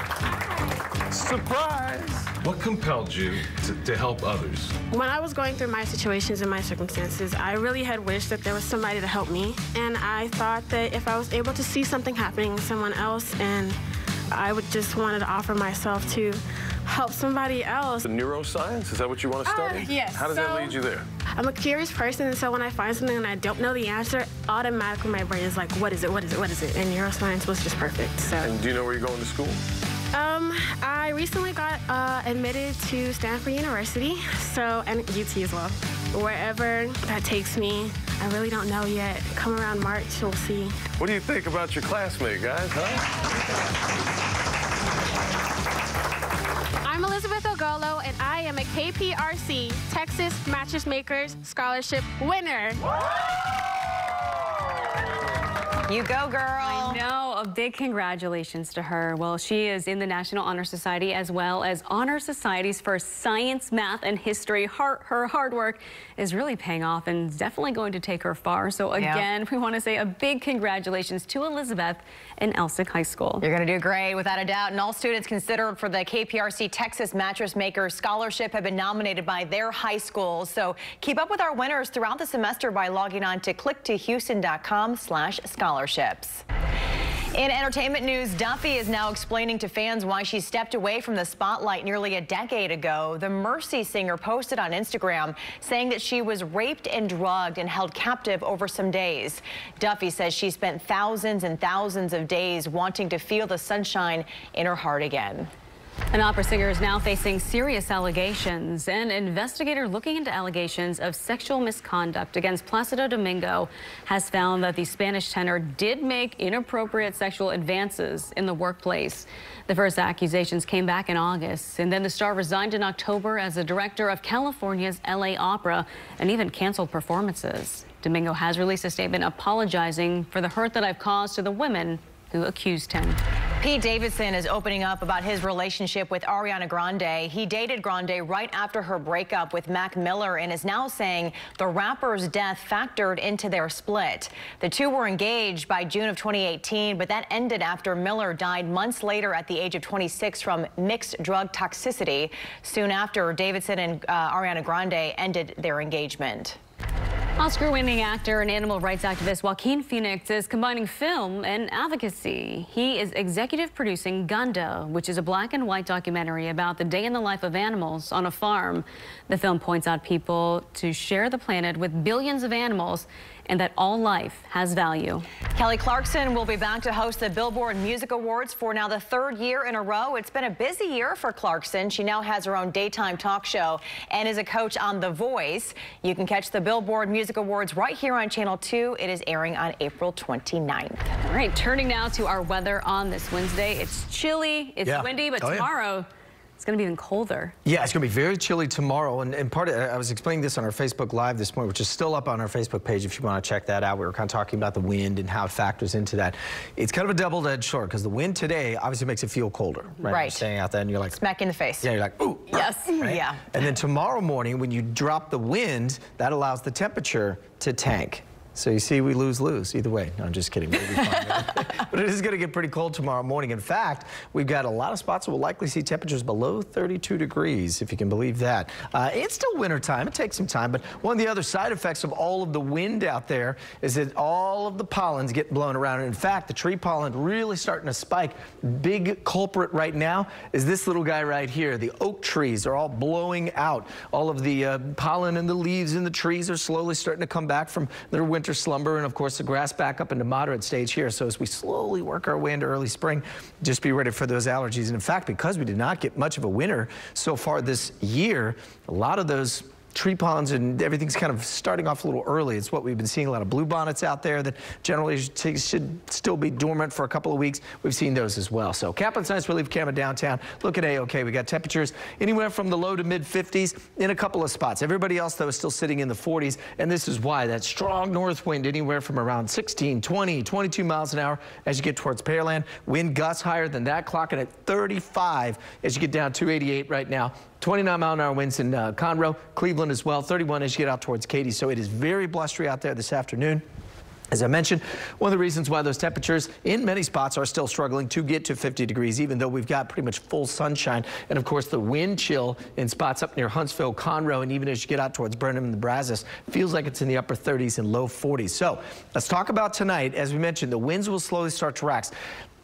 Surprise! What compelled you to help others? When I was going through my situations and my circumstances, I really had wished that there was somebody to help me. And I thought that if I was able to see something happening to someone else, and I would just wanted to offer myself to help somebody else. The neuroscience, is that what you want to study? Yes. How does that lead you there? I'm a curious person, and so when I find something and I don't know the answer, automatically my brain is like, what is it, what is it, what is it? And neuroscience was just perfect, so. And do you know where you're going to school? I recently got admitted to Stanford University, so, and UT as well. Wherever that takes me, I really don't know yet. Come around March, we'll see. What do you think about your classmate, guys, huh? I'm Elizabeth Ogolo, and I am a KPRC Texas Mattress Makers Scholarship winner. You go, girl. I know. A big congratulations to her. Well, she is in the National Honor Society as well as Honor Societies for Science, Math, and History. Her hard work is really paying off and definitely going to take her far. So again, we want to say a big congratulations to Elizabeth in Elsick High School. You're going to do great, without a doubt. And all students considered for the KPRC Texas Mattress Makers Scholarship have been nominated by their high schools. So keep up with our winners throughout the semester by logging on to clicktohouston.com/scholarships. In entertainment news, Duffy is now explaining to fans why she stepped away from the spotlight nearly a decade ago. The Mercy singer posted on Instagram saying that she was raped and drugged and held captive over some days. Duffy says she spent thousands and thousands of days wanting to feel the sunshine in her heart again. An opera singer is now facing serious allegations. An investigator looking into allegations of sexual misconduct against Placido Domingo has found that the Spanish tenor did make inappropriate sexual advances in the workplace. The first accusations came back in August, and then the star resigned in October as the director of California's LA Opera and even canceled performances. Domingo has released a statement apologizing for the hurt that I've caused to the women who accused him. Pete Davidson is opening up about his relationship with Ariana Grande. He dated Grande right after her breakup with Mac Miller and is now saying the rapper's death factored into their split. The two were engaged by June of 2018, but that ended after Miller died months later at the age of 26 from mixed drug toxicity. Soon after, Davidson and Ariana Grande ended their engagement. Oscar-winning actor and animal rights activist Joaquin Phoenix is combining film and advocacy. He is executive producing Gunda, which is a black and white documentary about the day in the life of animals on a farm. The film points out people to share the planet with billions of animals and that all life has value. Kelly Clarkson will be back to host the Billboard Music Awards for now the third year in a row. It's been a busy year for Clarkson. She now has her own daytime talk show and is a coach on The Voice. You can catch the Billboard Music Awards right here on Channel 2. It is airing on April 29th. All right, turning now to our weather on this Wednesday. It's chilly, it's windy, but tomorrow it's going to be even colder. Yeah, it's going to be very chilly tomorrow. And part of it, I was explaining this on our Facebook Live this morning, which is still up on our Facebook page if you want to check that out. We were kind of talking about the wind and how it factors into that. It's kind of a double-edged sword because the wind today obviously makes it feel colder. Right. You're staying out there and you're like... smack in the face. Yeah, you're like, ooh. Yes. Right? Yeah. And then tomorrow morning when you drop the wind, that allows the temperature to tank. So you see, we lose-lose either way. No, I'm just kidding. We'll be fine. But it is going to get pretty cold tomorrow morning. In fact, we've got a lot of spots that will likely see temperatures below 32 degrees, if you can believe that. It's still winter time. It takes some time. But one of the other side effects of all of the wind out there is that all of the pollens get blown around. And in fact, the tree pollen really starting to spike. Big culprit right now is this little guy right here. The oak trees are all blowing out. All of the pollen and the leaves in the trees are slowly starting to come back from their winter slumber, and of course the grass back up into moderate stage here. So as we slowly work our way into early spring, just be ready for those allergies. And in fact, because we did not get much of a winter so far this year, a lot of those tree pollens and everything's kind of starting off a little early. It's what we've been seeing. A lot of bluebonnets out there that generally should still be dormant for a couple of weeks. We've seen those as well. So Kaplan's Nice Relief Camera downtown. Look at A-OK. We got temperatures anywhere from the low to mid 50s in a couple of spots. Everybody else, though, is still sitting in the 40s. And this is why that strong north wind anywhere from around 16, 20, 22 miles an hour as you get towards Pearland. Wind gusts higher than that, clocking at 35 as you get down 288 right now. 29-mile-an-hour winds in Conroe, Cleveland as well, 31 as you get out towards Katy. So it is very blustery out there this afternoon. As I mentioned, one of the reasons why those temperatures in many spots are still struggling to get to 50 degrees, even though we've got pretty much full sunshine. And of course, the wind chill in spots up near Huntsville, Conroe, and even as you get out towards Burnham and the Brazos, feels like it's in the upper 30s and low 40s. So let's talk about tonight. As we mentioned, the winds will slowly start to relax.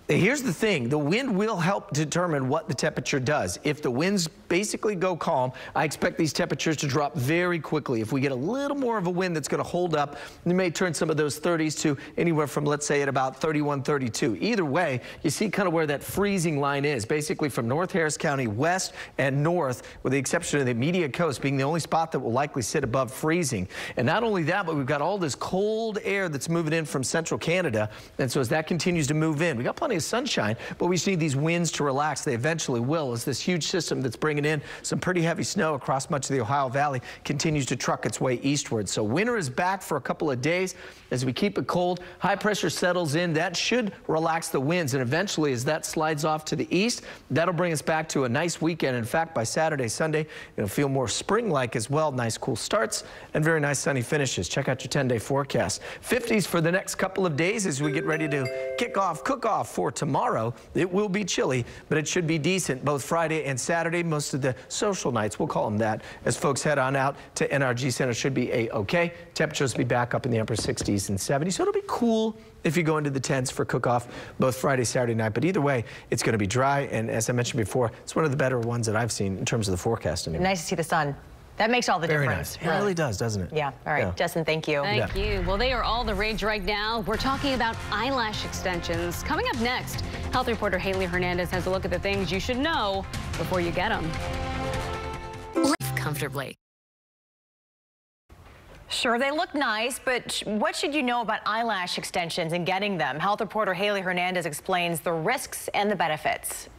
Here's the thing, the wind will help determine what the temperature does. If the winds basically go calm, I expect these temperatures to drop very quickly. If we get a little more of a wind that's going to hold up, we may turn some of those 30s to anywhere from, let's say, at about 31, 32. Either way, you see kind of where that freezing line is, basically from North Harris County west and north, with the exception of the immediate coast being the only spot that will likely sit above freezing. And not only that, but we've got all this cold air that's moving in from central Canada. And so as that continues to move in, we got plenty of sunshine, but we just need these winds to relax. They eventually will, as this huge system that's bringing in some pretty heavy snow across much of the Ohio Valley continues to truck its way eastward. So winter is back for a couple of days. As we keep it cold, high pressure settles in. That should relax the winds, and eventually as that slides off to the east, that'll bring us back to a nice weekend. In fact, by Saturday, Sunday, it'll feel more spring-like as well. Nice cool starts and very nice sunny finishes. Check out your 10-day forecast. 50s for the next couple of days as we get ready to kick off, cook off for tomorrow. It will be chilly, but it should be decent both Friday and Saturday. Most of the social nights, we'll call them that, as folks head on out to NRG Center, should be A-OK. Temperatures will be back up in the upper 60s and 70s, so it'll be cool if you go into the tents for cook-off both Friday, Saturday night. But either way, it's going to be dry, and as I mentioned before, it's one of the better ones that I've seen in terms of the forecast. Anyway. Nice to see the sun. That makes all the difference. Nice. It really does, doesn't it? Yeah. All right, yeah. Justin, thank you. Thank you. Well, they are all the rage right now. We're talking about eyelash extensions. Coming up next, health reporter Haley Hernandez has a look at the things you should know before you get them. Live comfortably. Sure, they look nice, but what should you know about eyelash extensions and getting them? Health reporter Haley Hernandez explains the risks and the benefits.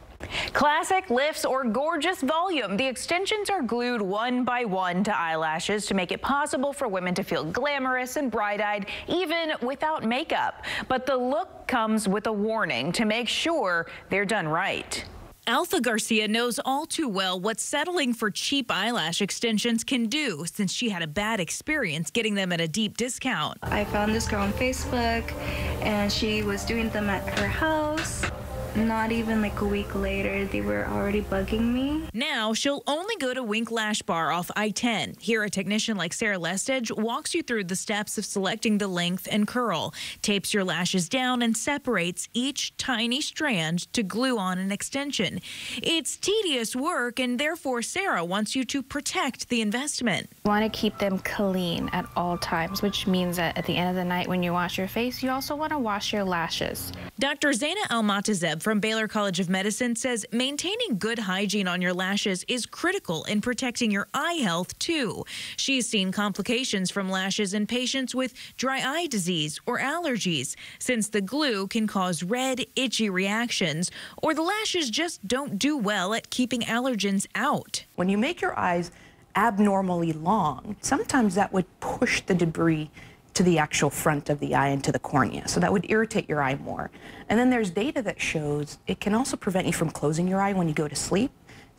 Classic, lifts, or gorgeous volume. The extensions are glued one by one to eyelashes to make it possible for women to feel glamorous and bright-eyed, even without makeup. But the look comes with a warning to make sure they're done right. Alpha Garcia knows all too well what settling for cheap eyelash extensions can do, since she had a bad experience getting them at a deep discount. I found this girl on Facebook, and she was doing them at her house. Not even like a week later, they were already bugging me. Now she'll only go to Wink Lash Bar off I-10. Here, a technician like Sarah Lestage walks you through the steps of selecting the length and curl, tapes your lashes down, and separates each tiny strand to glue on an extension. It's tedious work, and therefore Sarah wants you to protect the investment. You want to keep them clean at all times, which means that at the end of the night when you wash your face, you also want to wash your lashes. Dr. Zaina Almatazeb from Baylor College of Medicine says maintaining good hygiene on your lashes is critical in protecting your eye health, too. She's seen complications from lashes in patients with dry eye disease or allergies, since the glue can cause red, itchy reactions, or the lashes just don't do well at keeping allergens out. When you make your eyes abnormally long, sometimes that would push the debris to the actual front of the eye and to the cornea. So that would irritate your eye more. And then there's data that shows it can also prevent you from closing your eye when you go to sleep.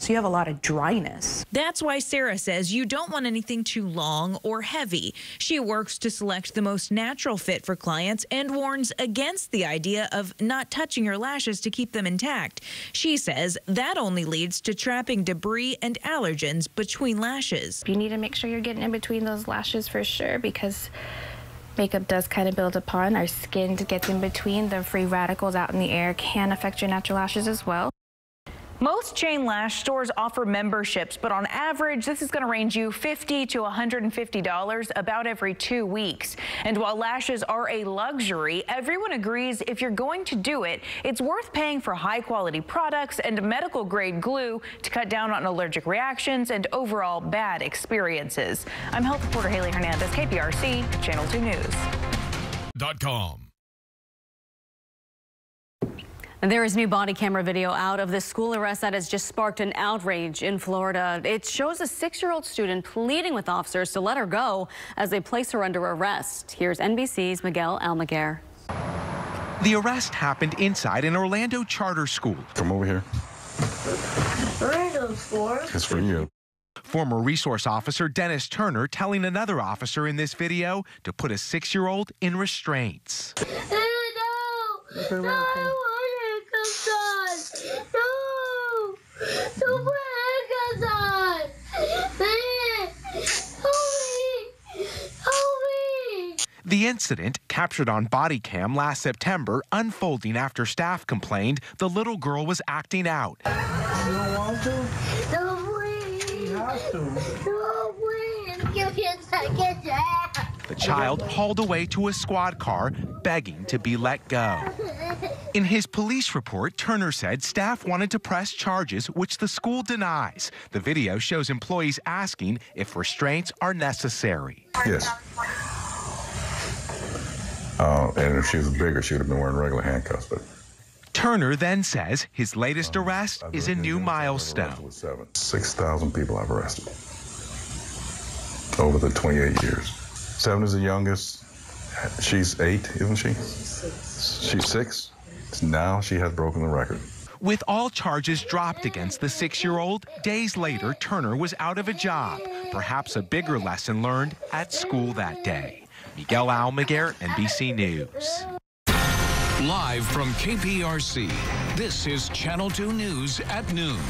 So you have a lot of dryness. That's why Sarah says you don't want anything too long or heavy. She works to select the most natural fit for clients and warns against the idea of not touching your lashes to keep them intact. She says that only leads to trapping debris and allergens between lashes. You need to make sure you're getting in between those lashes for sure, because makeup does kind of build upon our skin to get in between. The free radicals out in the air can affect your natural lashes as well. Most chain lash stores offer memberships, but on average, this is going to range you $50 to $150 about every 2 weeks. And while lashes are a luxury, everyone agrees if you're going to do it, it's worth paying for high-quality products and medical-grade glue to cut down on allergic reactions and overall bad experiences. I'm health reporter Haley Hernandez, KPRC, Channel 2 News.com. And there is new body camera video out of this school arrest that has just sparked an outrage in Florida. It shows a 6-year-old student pleading with officers to let her go as they place her under arrest. Here's NBC's Miguel Almaguer. The arrest happened inside an Orlando charter school. Come over here. What are those for? It's for you. Former resource officer Dennis Turner telling another officer in this video to put a 6-year-old in restraints. No! No! Don't put handcuffs on! Help me! Help me! The incident, captured on body cam last September, unfolding after staff complained the little girl was acting out. You don't want to? No, please! You have to. No, please! Give me a second chance! The child hauled away to a squad car, begging to be let go. In his police report, Turner said staff wanted to press charges, which the school denies. The video shows employees asking if restraints are necessary. Yes. And if she was bigger, she would have been wearing regular handcuffs. But Turner then says his latest arrest is a new milestone. 6,000 people I've arrested over the 28 years. 7 is the youngest. She's 8, isn't she? She's 6. Now she has broken the record. With all charges dropped against the 6-year-old, days later, Turner was out of a job. Perhaps a bigger lesson learned at school that day. Miguel Almaguer, NBC News. Live from KPRC, this is Channel 2 News at noon.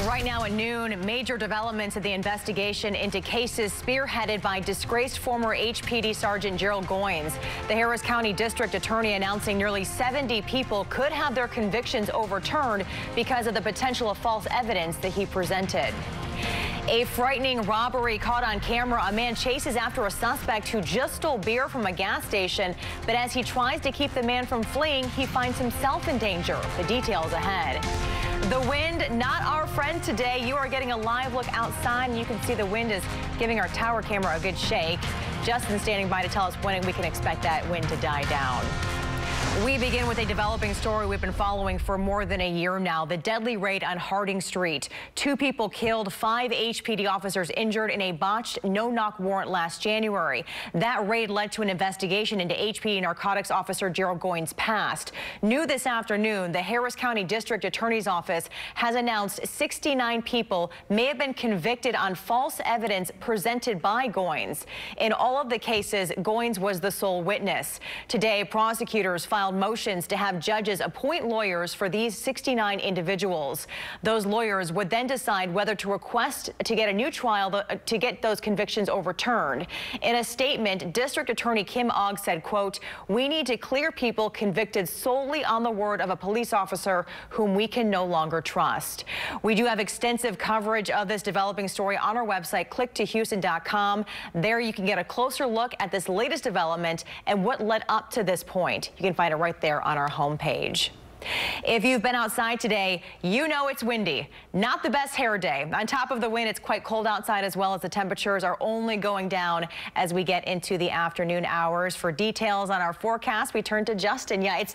Right now at noon, major developments in the investigation into cases spearheaded by disgraced former HPD Sergeant Gerald Goins. The Harris County District Attorney announcing nearly 70 people could have their convictions overturned because of the potential of false evidence that he presented. A frightening robbery caught on camera. A man chases after a suspect who just stole beer from a gas station, but as he tries to keep the man from fleeing, he finds himself in danger. The details ahead. The wind, not our friend today. You are getting a live look outside, and you can see the wind is giving our tower camera a good shake. Justin standing by to tell us when we can expect that wind to die down. We begin with a developing story we've been following for more than a year now. The deadly raid on Harding Street. 2 people killed, 5 HPD officers injured in a botched no-knock warrant last January. That raid led to an investigation into HPD narcotics officer Gerald Goins' past. New this afternoon, the Harris County District Attorney's Office has announced 69 people may have been convicted on false evidence presented by Goins. In all of the cases, Goins was the sole witness. Today, prosecutors filed motions to have judges appoint lawyers for these 69 individuals. Those lawyers would then decide whether to request to get a new trial to get those convictions overturned. In a statement, District Attorney Kim Ogg said, quote, "We need to clear people convicted solely on the word of a police officer whom we can no longer trust." We do have extensive coverage of this developing story on our website, clicktohouston.com. There you can get a closer look at this latest development and what led up to this point. You can find it right there on our homepage. If you've been outside today, you know it's windy. Not the best hair day. On top of the wind, it's quite cold outside as well, as the temperatures are only going down as we get into the afternoon hours. For details on our forecast, we turn to Justin. Yeah, it's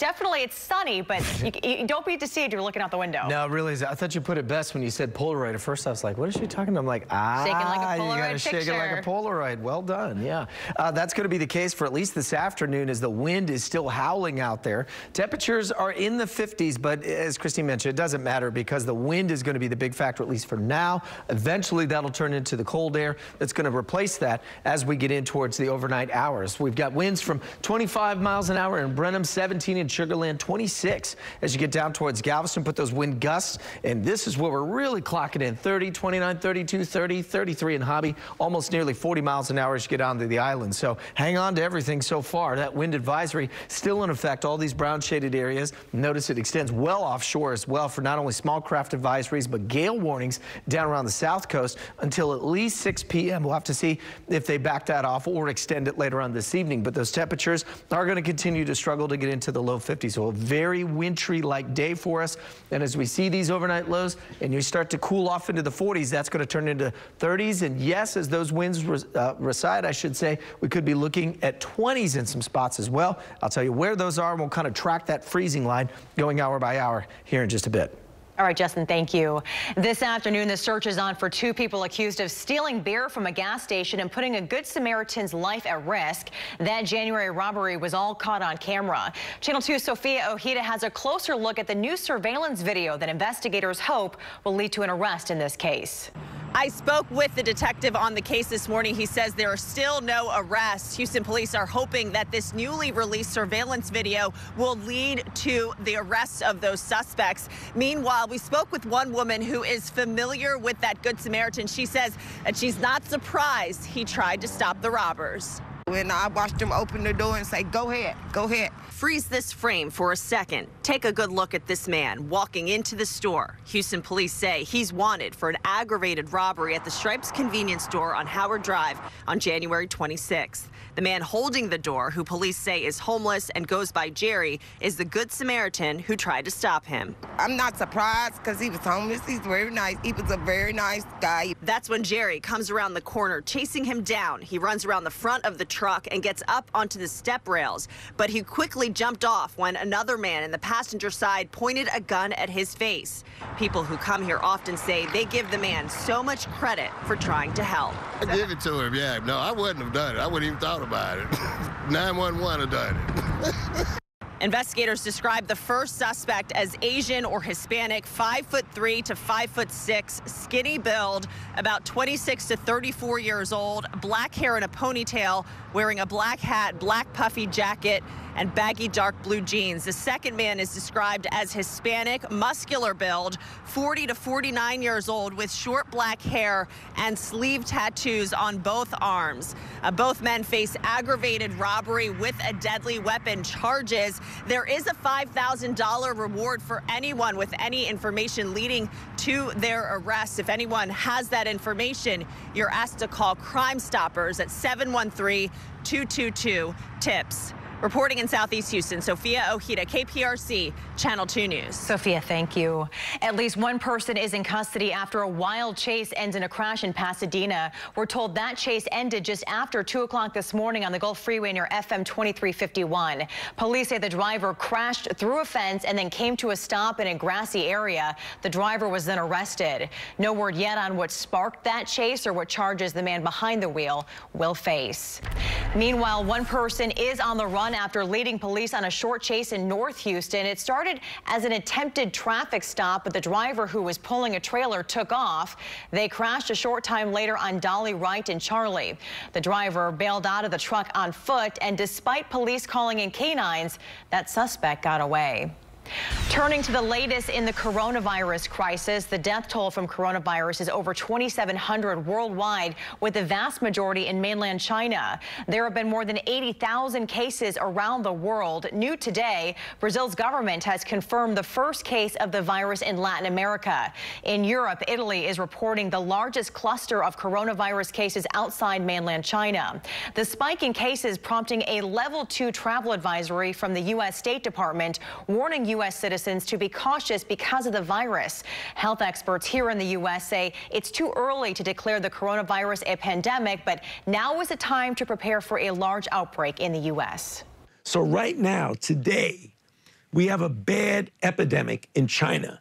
sunny, but you don't be deceived you're looking out the window. No, really, I thought you put it best when you said Polaroid. At first, I was like, what is she talking about? I'm like, shaking like a Polaroid you gotta picture. shake it like a Polaroid. Well done, yeah. That's going to be the case for at least this afternoon as the wind is still howling out there. Temperatures are in the 50s, but as Christine mentioned, it doesn't matter because the wind is going to be the big factor, at least for now. Eventually, that'll turn into the cold air that's going to replace that as we get in towards the overnight hours. We've got winds from 25 miles an hour in Brenham, 17 in Sugar Land, 26 as you get down towards Galveston. Put those wind gusts, and this is where we're really clocking in. 30, 29, 32, 30, 33 in Hobby, almost nearly 40 miles an hour as you get onto the island. So hang on to everything so far. That wind advisory still in effect. All these brown shaded areas. Notice it extends well offshore as well for not only small craft advisories, but gale warnings down around the south coast until at least 6 p.m. We'll have to see if they back that off or extend it later on this evening. But those temperatures are going to continue to struggle to get into the low 50s. So a very wintry-like day for us. And as we see these overnight lows and you start to cool off into the 40s, that's going to turn into 30s. And yes, as those winds reside, I should say, we could be looking at 20s in some spots as well. I'll tell you where those are, and we'll kind of track that freezing line going hour by hour here in just a bit. All right, Justin, thank you. This afternoon, the search is on for 2 people accused of stealing beer from a gas station and putting a Good Samaritan's life at risk. That January robbery was all caught on camera. Channel 2's Sophia Ojeda has a closer look at the new surveillance video that investigators hope will lead to an arrest in this case. I spoke with the detective on the case this morning. He says there are still no arrests. Houston police are hoping that this newly released surveillance video will lead to the arrest of those suspects. Meanwhile, we spoke with one woman who is familiar with that Good Samaritan. She says that she's not surprised he tried to stop the robbers. When I watched him open the door and say, go ahead, go ahead. Freeze this frame for a second. Take a good look at this man walking into the store. Houston police say he's wanted for an aggravated robbery at the Stripes convenience store on Howard Drive on January 26th. The man holding the door, who police say is homeless and goes by Jerry, is the Good Samaritan who tried to stop him. I'm not surprised because he was homeless. He's very nice. He was a very nice guy. That's when Jerry comes around the corner, chasing him down. He runs around the front of the truck and gets up onto the step rails, but he quickly jumped off when another man in the passenger side pointed a gun at his face. People who come here often say they give the man so much credit for trying to help. I give it to him, yeah. No, I wouldn't have done it. I wouldn't even thought about it. 911 have done it. Investigators describe the first suspect as Asian or Hispanic, 5'3" to 5'6", skinny build, about 26 to 34 years old, black hair in a ponytail, wearing a black hat, black puffy jacket, and baggy dark blue jeans. The second man is described as Hispanic, muscular build, 40 to 49 years old, with short black hair and sleeve tattoos on both arms. Both men face aggravated robbery with a deadly weapon charges. There is a $5,000 reward for anyone with any information leading to their arrest. If anyone has that information, you're asked to call Crime Stoppers at 713-222-TIPS. Reporting in Southeast Houston, Sophia Ojeda, KPRC, Channel 2 News. Sophia, thank you. At least one person is in custody after a wild chase ends in a crash in Pasadena. We're told that chase ended just after 2 o'clock this morning on the Gulf Freeway near FM 2351. Police say the driver crashed through a fence and then came to a stop in a grassy area. The driver was then arrested. No word yet on what sparked that chase or what charges the man behind the wheel will face. Meanwhile, one person is on the run after leading police on a short chase in North Houston. It started as an attempted traffic stop, but the driver who was pulling a trailer took off. They crashed a short time later on Dolly Wright and Charlie. The driver bailed out of the truck on foot, and despite police calling in canines, that suspect got away. Turning to the latest in the coronavirus crisis, the death toll from coronavirus is over 2,700 worldwide, with the vast majority in mainland China. There have been more than 80,000 cases around the world. New today, Brazil's government has confirmed the first case of the virus in Latin America. In Europe, Italy is reporting the largest cluster of coronavirus cases outside mainland China. The spike in cases prompting a level 2 travel advisory from the U.S. State Department, warning U.S. citizens to be cautious because of the virus. Health experts here in the U.S. say it's too early to declare the coronavirus a pandemic, but now is the time to prepare for a large outbreak in the U.S. So right now, today, we have a bad epidemic in China,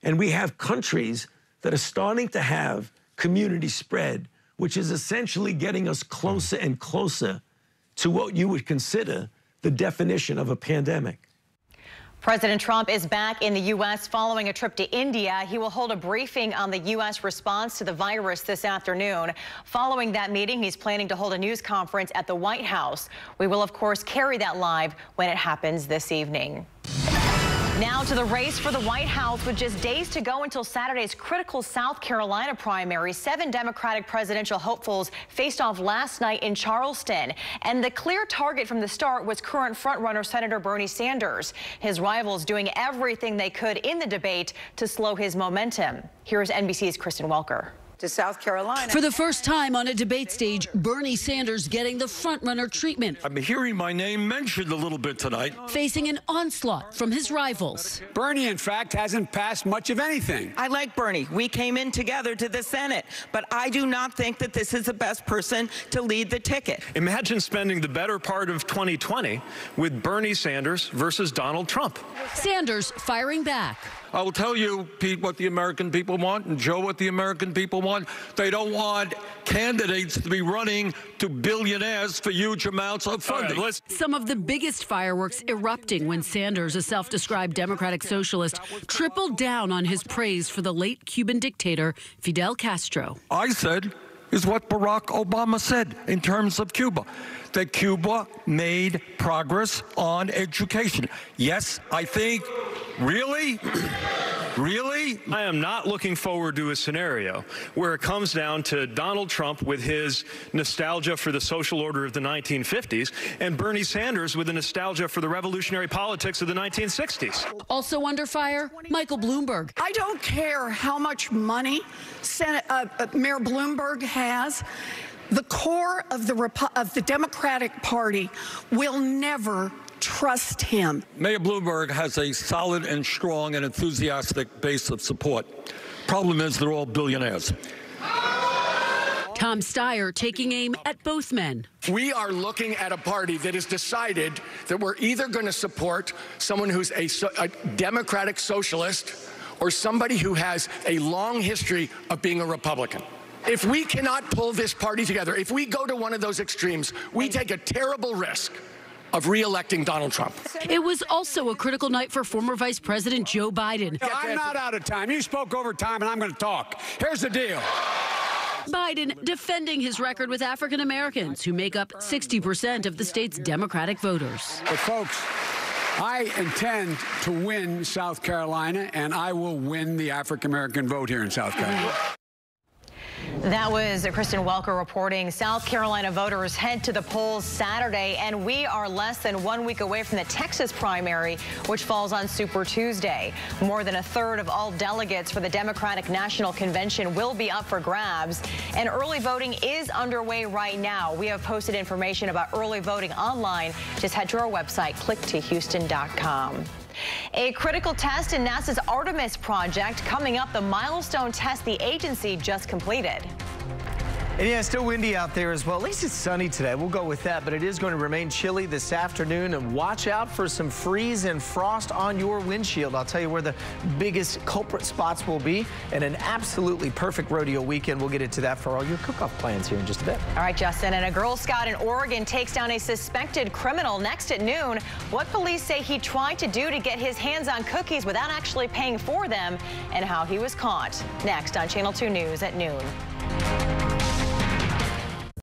and we have countries that are starting to have community spread, which is essentially getting us closer and closer to what you would consider the definition of a pandemic. President Trump is back in the U.S. following a trip to India. He will hold a briefing on the U.S. response to the virus this afternoon. Following that meeting, he's planning to hold a news conference at the White House. We will, of course, carry that live when it happens this evening. Now to the race for the White House. With just days to go until Saturday's critical South Carolina primary, 7 Democratic presidential hopefuls faced off last night in Charleston. And the clear target from the start was current frontrunner Senator Bernie Sanders. His rivals doing everything they could in the debate to slow his momentum. Here's NBC's Kristen Welker. To South Carolina. For the first time on a debate stage, Bernie Sanders getting the frontrunner treatment. I'm hearing my name mentioned a little bit tonight. Facing an onslaught from his rivals. Bernie, in fact, hasn't passed much of anything. I like Bernie. We came in together to the Senate, but I do not think that this is the best person to lead the ticket. Imagine spending the better part of 2020 with Bernie Sanders versus Donald Trump. Sanders firing back. I will tell you, Pete, what the American people want, and Joe, what the American people want. They don't want candidates to be running to billionaires for huge amounts of funding. Right, some of the biggest fireworks erupting when Sanders, a self-described democratic socialist, tripled down on his praise for the late Cuban dictator Fidel Castro. I said is what Barack Obama said in terms of Cuba, that Cuba made progress on education. Yes, I think, really? Really? I am not looking forward to a scenario where it comes down to Donald Trump with his nostalgia for the social order of the 1950s and Bernie Sanders with the nostalgia for the revolutionary politics of the 1960s. Also under fire, Michael Bloomberg. I don't care how much money Mayor Bloomberg has. The core of the Democratic Party will never trust him. Mayor Bloomberg has a solid and strong and enthusiastic base of support. Problem is, they're all billionaires. Tom Steyer taking aim at both men. We are looking at a party that has decided that we're either going to support someone who's a democratic socialist or somebody who has a long history of being a Republican. If we cannot pull this party together, if we go to one of those extremes, we take a terrible risk of re-electing Donald Trump. It was also a critical night for former Vice President Joe Biden. I'm not out of time. You spoke over time, and I'm going to talk. Here's the deal. Biden defending his record with African Americans, who make up 60% of the state's Democratic voters. But folks, I intend to win South Carolina, and I will win the African American vote here in South Carolina. That was Kristen Welker reporting. South Carolina voters head to the polls Saturday, and we are less than 1 week away from the Texas primary, which falls on Super Tuesday. More than a third of all delegates for the Democratic National Convention will be up for grabs, and early voting is underway right now. We have posted information about early voting online. Just head to our website, clicktohouston.com. A critical test in NASA's Artemis project coming up, the milestone test the agency just completed. And yeah, it's still windy out there as well. At least it's sunny today. We'll go with that, but it is going to remain chilly this afternoon, and watch out for some freeze and frost on your windshield. I'll tell you where the biggest culprit spots will be, and an absolutely perfect rodeo weekend. We'll get into that for all your cook-off plans here in just a bit. All right, Justin, and a Girl Scout in Oregon takes down a suspected criminal next at noon. What police say he tried to do to get his hands on cookies without actually paying for them, and how he was caught. Next on Channel 2 News at noon.